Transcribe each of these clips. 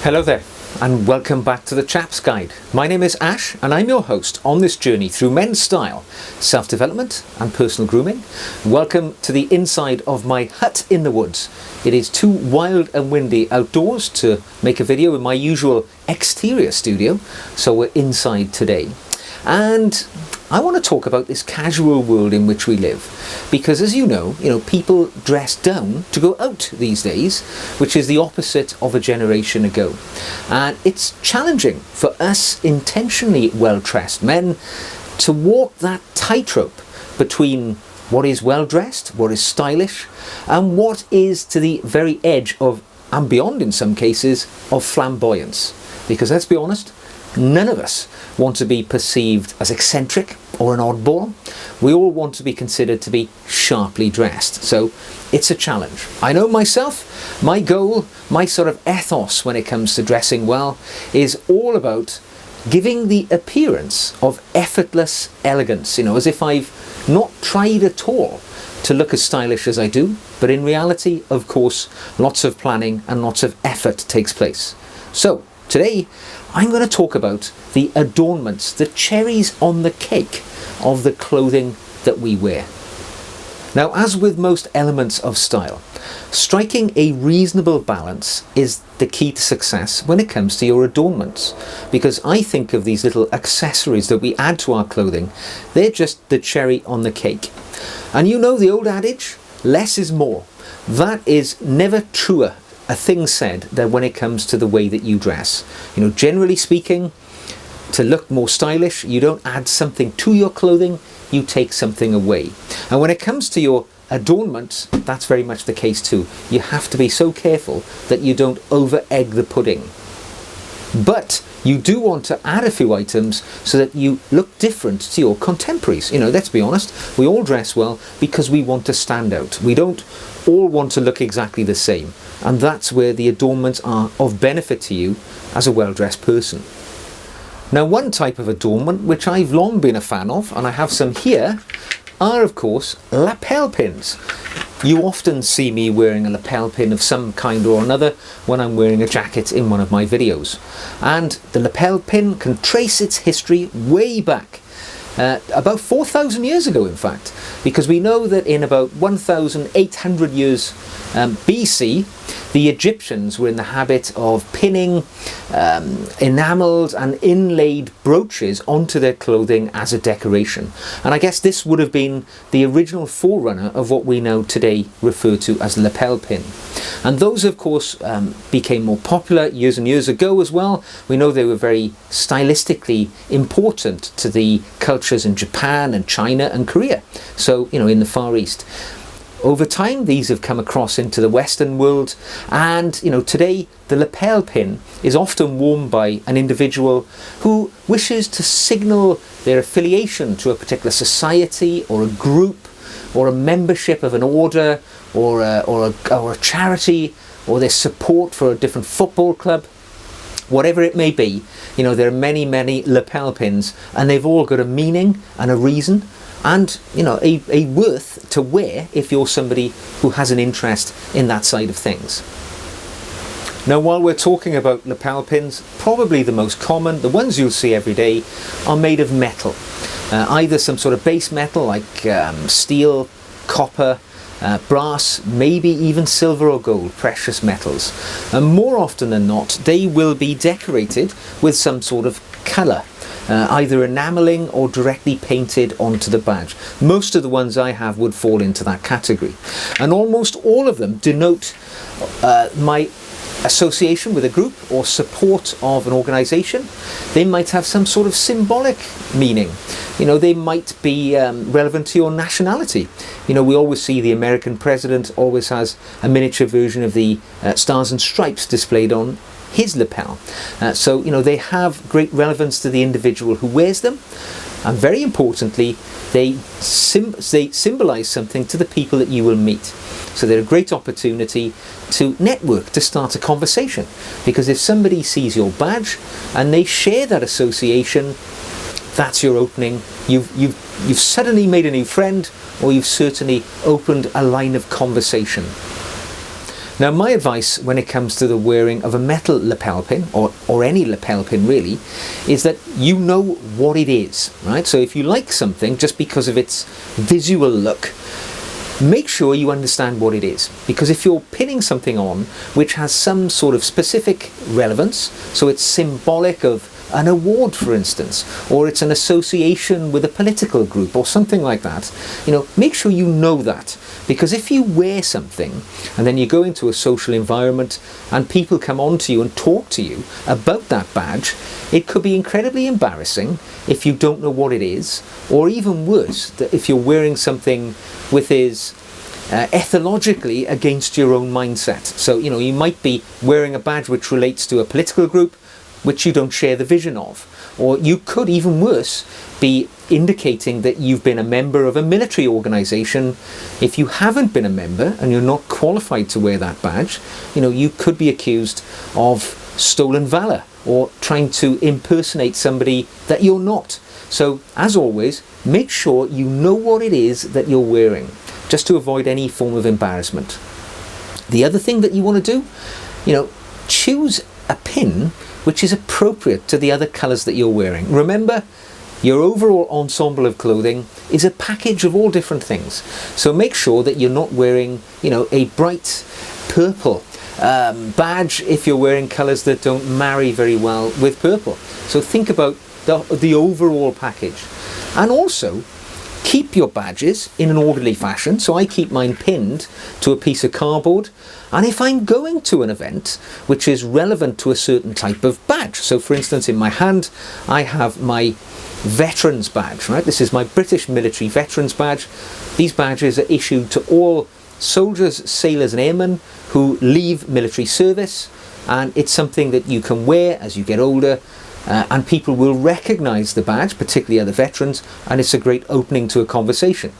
Hello there, and welcome back to the Chap's Guide. My name is Ash, and I'm your host on this journey through men's style, self-development and personal grooming. Welcome to the inside of my hut in the woods. It is too wild and windy outdoors to make a video in my usual exterior studio, so we're inside today. And I want to talk about this casual world in which we live, because as you know, people dress down to go out these days, which is the opposite of a generation ago. And it's challenging for us intentionally well-dressed men to walk that tightrope between what is well-dressed, what is stylish, and what is to the very edge of, and beyond in some cases, of flamboyance. Because let's be honest, none of us want to be perceived as eccentric or an oddball. We all want to be considered to be sharply dressed. So it's a challenge. I know myself, my goal, my sort of ethos when it comes to dressing well is all about giving the appearance of effortless elegance, as if I've not tried at all to look as stylish as I do. But in reality, of course, lots of planning and lots of effort takes place. So today, I'm going to talk about the adornments, the cherries on the cake of the clothing that we wear. Now, as with most elements of style, striking a reasonable balance is the key to success when it comes to your adornments. Because I think of these little accessories that we add to our clothing, they're just the cherry on the cake. And you know the old adage, less is more. That is never truer a thing said that when it comes to the way that you dress. Generally speaking, to look more stylish, you don't add something to your clothing, you take something away. And when it comes to your adornments, that's very much the case too. You have to be so careful that you don't over egg the pudding. But you do want to add a few items so that you look different to your contemporaries. Let's be honest, we all dress well because we want to stand out. We don't all want to look exactly the same. And that's where the adornments are of benefit to you as a well-dressed person. Now, one type of adornment which I've long been a fan of, and I have some here, are of course lapel pins. You often see me wearing a lapel pin of some kind or another when I'm wearing a jacket in one of my videos. And the lapel pin can trace its history way back, about 4,000 years ago in fact, because we know that in about 1,800 years BC, the Egyptians were in the habit of pinning enamelled and inlaid brooches onto their clothing as a decoration. And I guess this would have been the original forerunner of what we now today refer to as the lapel pin. And those, of course, became more popular years and years ago as well. We know they were very stylistically important to the cultures in Japan and China and Korea. So, in the Far East. Over time, these have come across into the Western world, and today the lapel pin is often worn by an individual who wishes to signal their affiliation to a particular society or a group or a membership of an order or a charity, or their support for a different football club. Whatever it may be, there are many lapel pins, and they've all got a meaning and a reason. And a worth to wear if you're somebody who has an interest in that side of things. Now, while we're talking about lapel pins, probably the most common, the ones you'll see every day, are made of metal. Either some sort of base metal like steel, copper, brass, maybe even silver or gold, precious metals. And more often than not, they will be decorated with some sort of colour. Either enamelling or directly painted onto the badge. Most of the ones I have would fall into that category. And almost all of them denote my association with a group or support of an organisation. They might have some sort of symbolic meaning. They might be relevant to your nationality. We always see the American president always has a miniature version of the Stars and Stripes displayed on his lapel. So they have great relevance to the individual who wears them, and very importantly, they symbolise something to the people that you will meet. So they're a great opportunity to network, to start a conversation, because if somebody sees your badge and they share that association, that's your opening. You've suddenly made a new friend, or you've certainly opened a line of conversation. Now, my advice when it comes to the wearing of a metal lapel pin, or any lapel pin really, is that you know what it is, right? So if you like something just because of its visual look, make sure you understand what it is. Because if you're pinning something on which has some sort of specific relevance, so it's symbolic of an award, for instance, or it's an association with a political group or something like that, make sure you know that. Because if you wear something and then you go into a social environment and people come on to you and talk to you about that badge, it could be incredibly embarrassing if you don't know what it is, or even worse, that if you're wearing something which is ethologically against your own mindset. So, you might be wearing a badge which relates to a political group which you don't share the vision of. Or you could, even worse, be indicating that you've been a member of a military organisation. If you haven't been a member and you're not qualified to wear that badge, you could be accused of stolen valour or trying to impersonate somebody that you're not. So, as always, make sure you know what it is that you're wearing, just to avoid any form of embarrassment. The other thing that you want to do, choose a pin which is appropriate to the other colours that you're wearing. Remember, your overall ensemble of clothing is a package of all different things. So make sure that you're not wearing, a bright purple badge if you're wearing colours that don't marry very well with purple. So think about the overall package. And also, keep your badges in an orderly fashion. So I keep mine pinned to a piece of cardboard. And if I'm going to an event which is relevant to a certain type of badge, so for instance in my hand I have my veterans badge, right? This is my British military veterans badge. These badges are issued to all soldiers, sailors and airmen who leave military service, and it's something that you can wear as you get older. And people will recognise the badge, particularly other veterans, and it's a great opening to a conversation.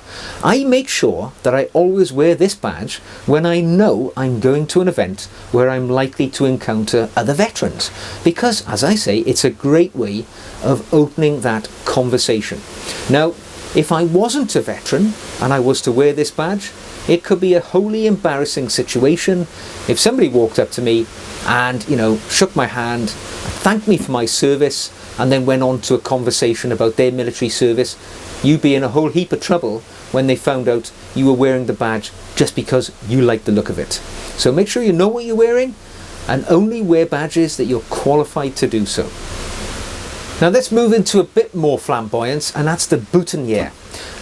I make sure that I always wear this badge when I know I'm going to an event where I'm likely to encounter other veterans, because, as I say, it's a great way of opening that conversation. Now, if I wasn't a veteran and I was to wear this badge, it could be a wholly embarrassing situation if somebody walked up to me and, shook my hand, thanked me for my service, and then went on to a conversation about their military service. You'd be in a whole heap of trouble when they found out you were wearing the badge just because you like the look of it. So make sure you know what you're wearing and only wear badges that you're qualified to do so. Now let's move into a bit more flamboyance, and that's the boutonniere.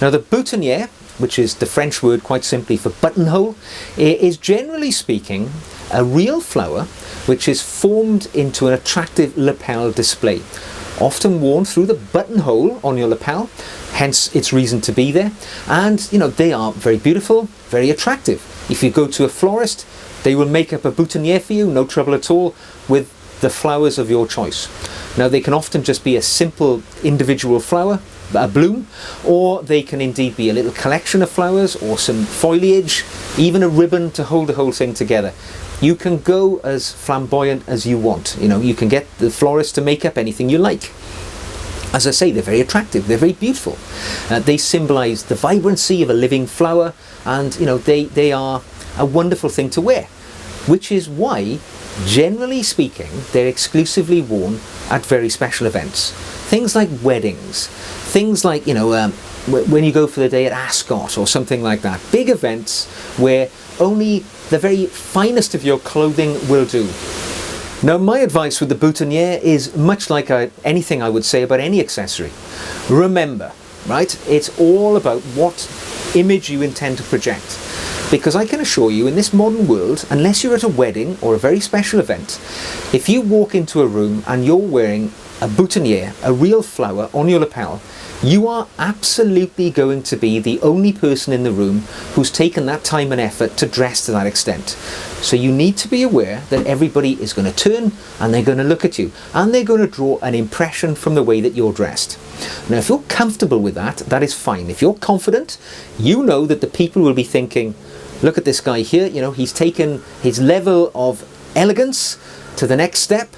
Now the boutonniere, which is the French word quite simply for buttonhole, is generally speaking a real flower which is formed into an attractive lapel display, often worn through the buttonhole on your lapel, hence its reason to be there. And they are very beautiful, very attractive. If you go to a florist, they will make up a boutonniere for you, no trouble at all, with the flowers of your choice. Now they can often just be a simple individual flower, a bloom, or they can indeed be a little collection of flowers or some foliage, even a ribbon to hold the whole thing together. You can go as flamboyant as you want. You can get the florist to make up anything you like. As I say, they're very attractive, they're very beautiful. They symbolise the vibrancy of a living flower, and they are a wonderful thing to wear, which is why, generally speaking, they're exclusively worn at very special events. Things like weddings, things like, when you go for the day at Ascot or something like that. Big events where only the very finest of your clothing will do. Now, my advice with the boutonniere is much like anything I would say about any accessory. Remember, right, it's all about what image you intend to project. Because I can assure you, in this modern world, unless you're at a wedding or a very special event, if you walk into a room and you're wearing a boutonniere, a real flower on your lapel, you are absolutely going to be the only person in the room who's taken that time and effort to dress to that extent. So you need to be aware that everybody is going to turn and they're going to look at you and they're going to draw an impression from the way that you're dressed. Now, if you're comfortable with that, that is fine. If you're confident, you know that the people will be thinking, look at this guy here, he's taken his level of elegance to the next step.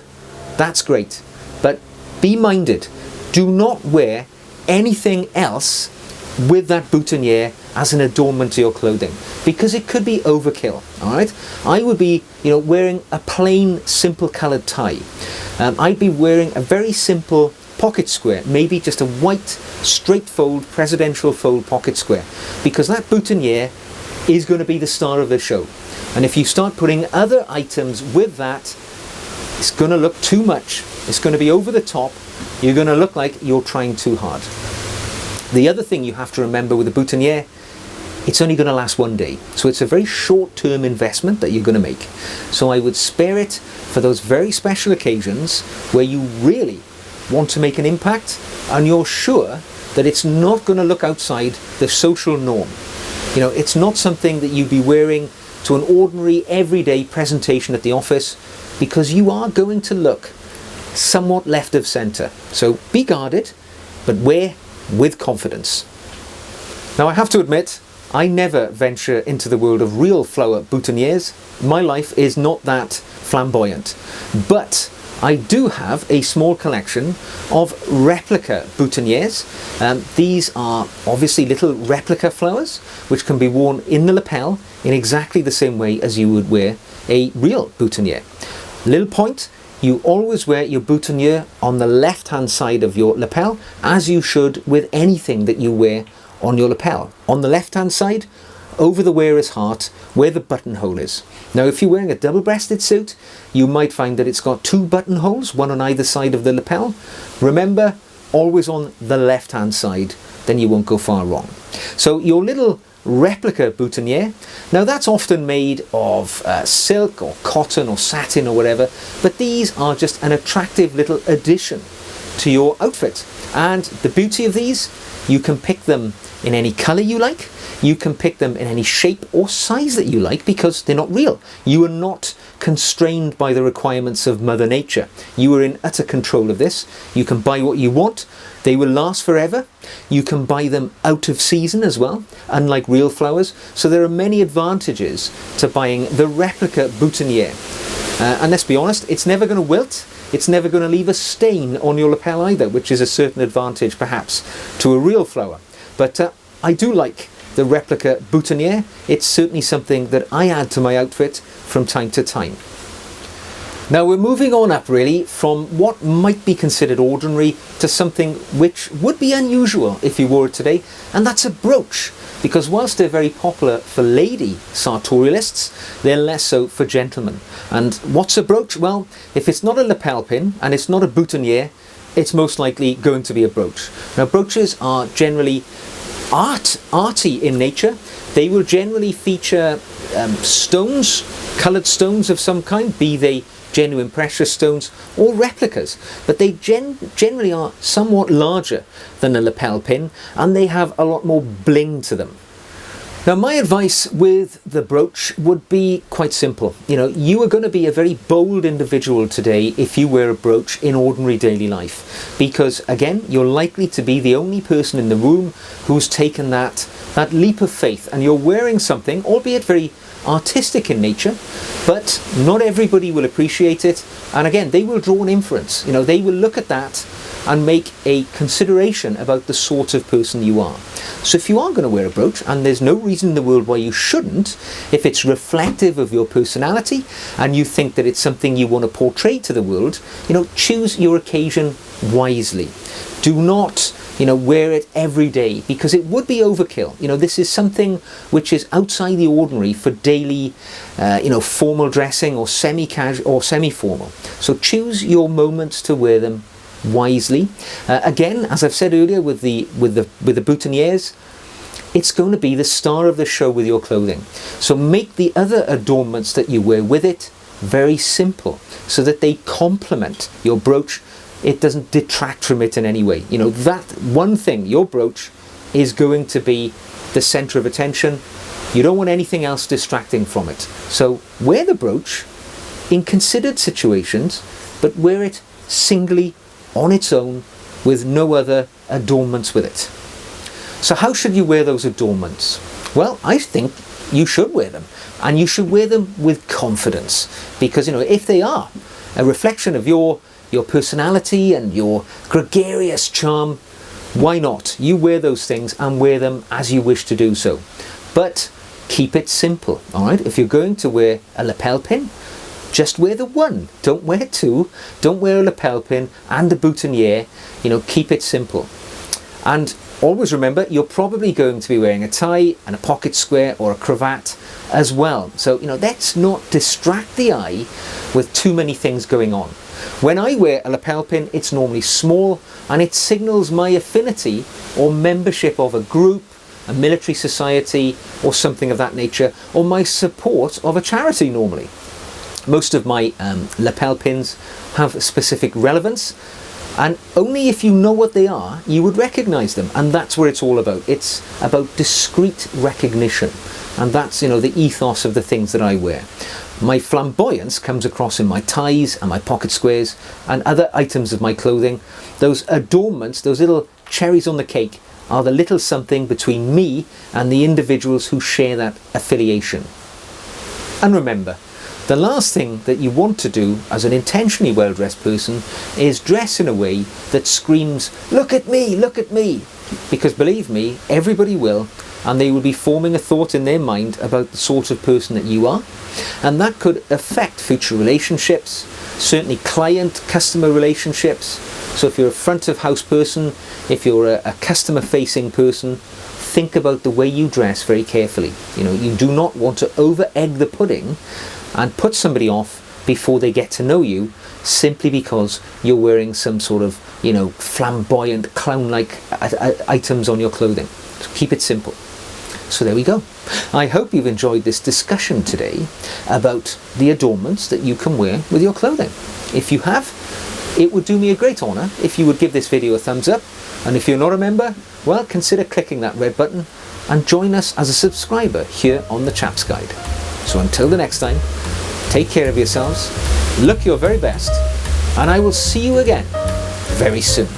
That's great. But be minded. Do not wear anything else with that boutonniere as an adornment to your clothing, because it could be overkill. All right, I would be, wearing a plain, simple coloured tie. I'd be wearing a very simple pocket square, maybe just a white, straight fold, presidential fold pocket square, because that boutonniere is going to be the star of the show. And if you start putting other items with that, it's going to look too much. It's going to be over the top. You're going to look like you're trying too hard. The other thing you have to remember with a boutonniere, it's only going to last one day. So it's a very short-term investment that you're going to make. So I would spare it for those very special occasions where you really want to make an impact and you're sure that it's not going to look outside the social norm. It's not something that you'd be wearing to an ordinary everyday presentation at the office, because you are going to look somewhat left of centre. So be guarded, but wear with confidence. Now I have to admit, I never venture into the world of real flower boutonnieres. My life is not that flamboyant, but I do have a small collection of replica boutonnieres. These are obviously little replica flowers which can be worn in the lapel in exactly the same way as you would wear a real boutonniere. Little point, you always wear your boutonniere on the left hand side of your lapel, as you should with anything that you wear on your lapel. On the left hand side, over the wearer's heart, where the buttonhole is. Now if you're wearing a double-breasted suit, you might find that it's got 2 buttonholes, one on either side of the lapel. Remember, always on the left hand side, then you won't go far wrong. So your little replica boutonniere, now that's often made of silk or cotton or satin or whatever, but these are just an attractive little addition to your outfit. And the beauty of these, you can pick them in any colour you like. You can pick them in any shape or size that you like, because they're not real. You are not constrained by the requirements of Mother Nature. You are in utter control of this. You can buy what you want. They will last forever. You can buy them out of season as well, unlike real flowers. So there are many advantages to buying the replica boutonniere. And let's be honest, it's never going to wilt. It's never going to leave a stain on your lapel either, which is a certain advantage perhaps to a real flower. But I do like the replica boutonniere. It's certainly something that I add to my outfit from time to time. Now we're moving on up really from what might be considered ordinary to something which would be unusual if you wore it today, and that's a brooch. Because whilst they're very popular for lady sartorialists, they're less so for gentlemen. And what's a brooch? Well, if it's not a lapel pin and it's not a boutonniere, it's most likely going to be a brooch. Now brooches are generally arty in nature. They will generally feature stones, coloured stones of some kind, be they genuine precious stones or replicas, but they generally are somewhat larger than a lapel pin, and they have a lot more bling to them. Now my advice with the brooch would be quite simple. You are going to be a very bold individual today if you wear a brooch in ordinary daily life, because again, you're likely to be the only person in the room who's taken that leap of faith, and you're wearing something, albeit very artistic in nature, but not everybody will appreciate it. And again, they will draw an inference. They will look at that and make a consideration about the sort of person you are. So if you are going to wear a brooch, and there's no reason in the world why you shouldn't, if it's reflective of your personality and you think that it's something you want to portray to the world, choose your occasion wisely. Do not wear it every day, because it would be overkill. This is something which is outside the ordinary for daily formal dressing or semi-casual or semi-formal. So choose your moments to wear them wisely. Again, as I've said earlier with the boutonnieres, it's going to be the star of the show with your clothing. So make the other adornments that you wear with it very simple, so that they complement your brooch. It doesn't detract from it in any way. That one thing, your brooch, is going to be the centre of attention. You don't want anything else distracting from it. So wear the brooch in considered situations, but wear it singly on its own with no other adornments with it. So how should you wear those adornments? Well, I think you should wear them, and you should wear them with confidence, because if they are a reflection of your personality and your gregarious charm, Why not? You wear those things and wear them as you wish to do so. But keep it simple, all right? If you're going to wear a lapel pin, just wear the one. Don't wear two. Don't wear a lapel pin and a boutonniere. You know, keep it simple. And always remember, you're probably going to be wearing a tie and a pocket square or a cravat as well. So, you know, let's not distract the eye with too many things going on. When I wear a lapel pin, it's normally small and it signals my affinity or membership of a group, a military society or something of that nature, or my support of a charity normally. Most of my lapel pins have specific relevance, and only if you know what they are, you would recognize them, and that's what it's all about. It's about discreet recognition, and that's, you know, the ethos of the things that I wear. My flamboyance comes across in my ties and my pocket squares and other items of my clothing. Those adornments, those little cherries on the cake, are the little something between me and the individuals who share that affiliation. And remember, the last thing that you want to do as an intentionally well-dressed person is dress in a way that screams, "Look at me, look at me." Because believe me, everybody will, and they will be forming a thought in their mind about the sort of person that you are. And that could affect future relationships, certainly client-customer relationships. So if you're a front of house person, if you're a customer-facing person, think about the way you dress very carefully. You know, you do not want to over-egg the pudding and put somebody off before they get to know you simply because you're wearing some sort of, you know, flamboyant, clown-like items on your clothing. So keep it simple. So there we go. I hope you've enjoyed this discussion today about the adornments that you can wear with your clothing. If you have, it would do me a great honour if you would give this video a thumbs up. And if you're not a member, well, consider clicking that red button and join us as a subscriber here on the Chap's Guide. So until the next time, take care of yourselves, look your very best, and I will see you again very soon.